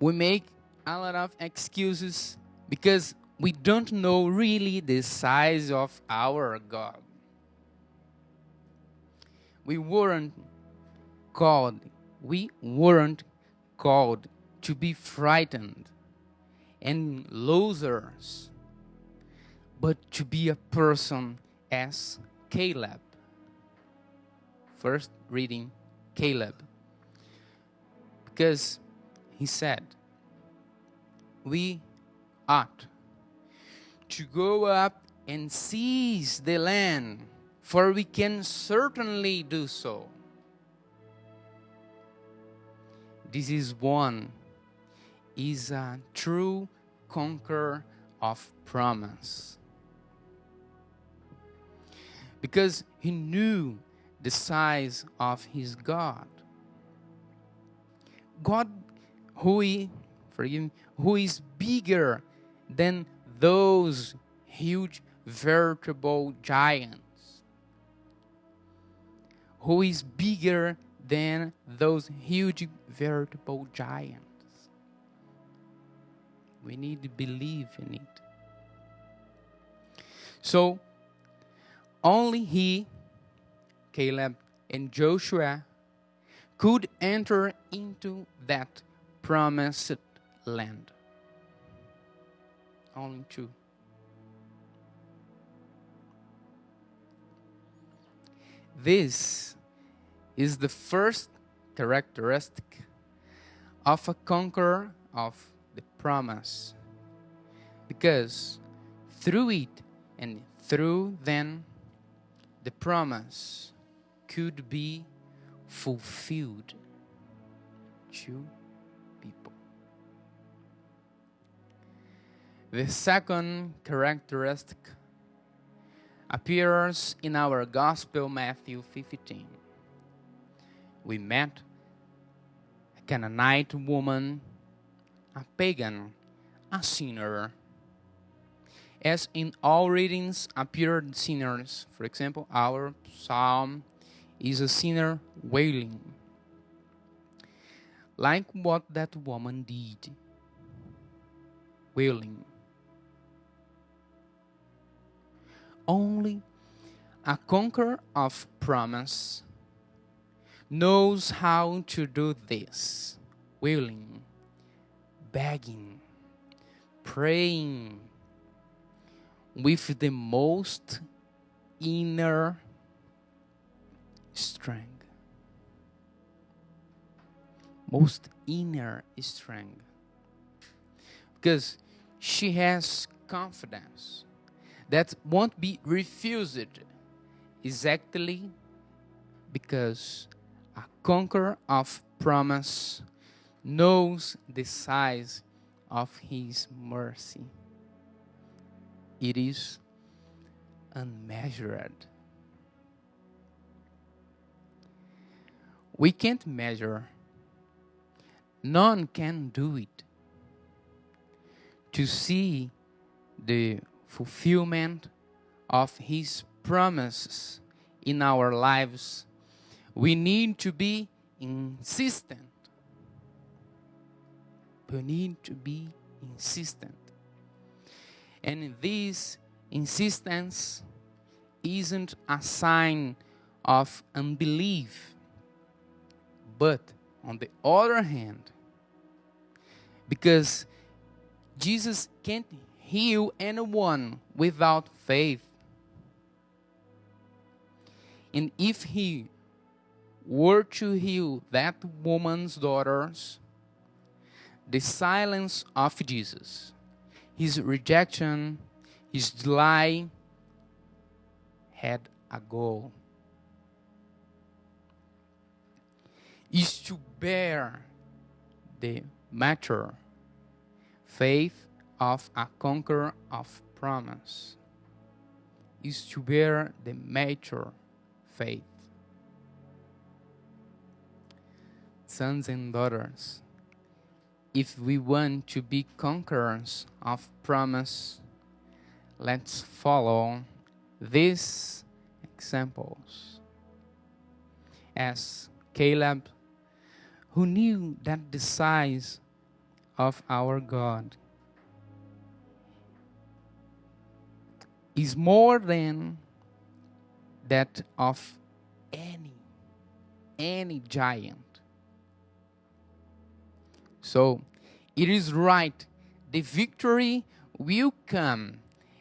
We make a lot of excuses because we don't know really the size of our God. We weren't called. We weren't called to be frightened and losers, but to be a person as Caleb. First reading Caleb. Because he said, we ought to go up and seize the land, for we can certainly do so. This is a true conqueror of promise. Because he knew the size of his God. God who is bigger than those huge vertical giants. Who is bigger than those huge vertical giants. We need to believe in it. So, only he, Caleb, and Joshua could enter into that promised land. Only two. This is the first characteristic of a conqueror of the promise. Because through it and through them, the promise could be fulfilled to people. The second characteristic appears in our Gospel, Matthew 15. We met a Canaanite woman, a pagan, a sinner. As in all readings appeared sinners. For example, our psalm is a sinner wailing. Like what that woman did. Wailing. Only a conqueror of promise knows how to do this. Wailing, begging, praying with the most inner strength. Most inner strength. Because she has confidence that won't be refused, exactly because a conqueror of promise knows the size of his mercy. It is unmeasured. We can't measure. None can do it. To see the fulfillment of his promises in our lives, we need to be insistent. We need to be insistent. And this insistence isn't a sign of unbelief. But on the other hand, because Jesus can't heal anyone without faith. And if he were to heal that woman's daughters, the silence of Jesus, his rejection, his delay, had a goal. Is to bear the mature faith of a conqueror of promise. Is to bear the mature faith. Sons and daughters, if we want to be conquerors of promise, let's follow these examples. As Caleb, who knew that the size of our God is more than that of any giant. So it is right, the victory will come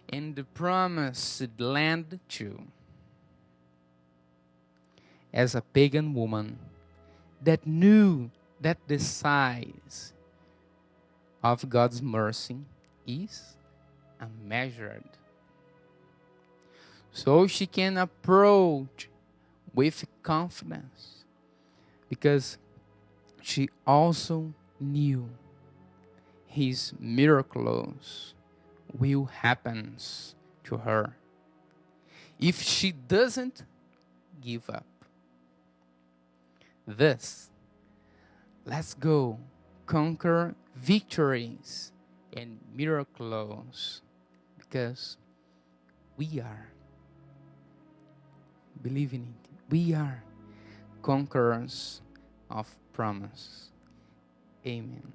in the promised land too. As a pagan woman that knew that the size of God's mercy is unmeasured, so she can approach with confidence, because she also knew his miracles will happen to her if she doesn't give up. Thus, let's go conquer victories and miracles, because we are believing it. We are conquerors of promise. Amen.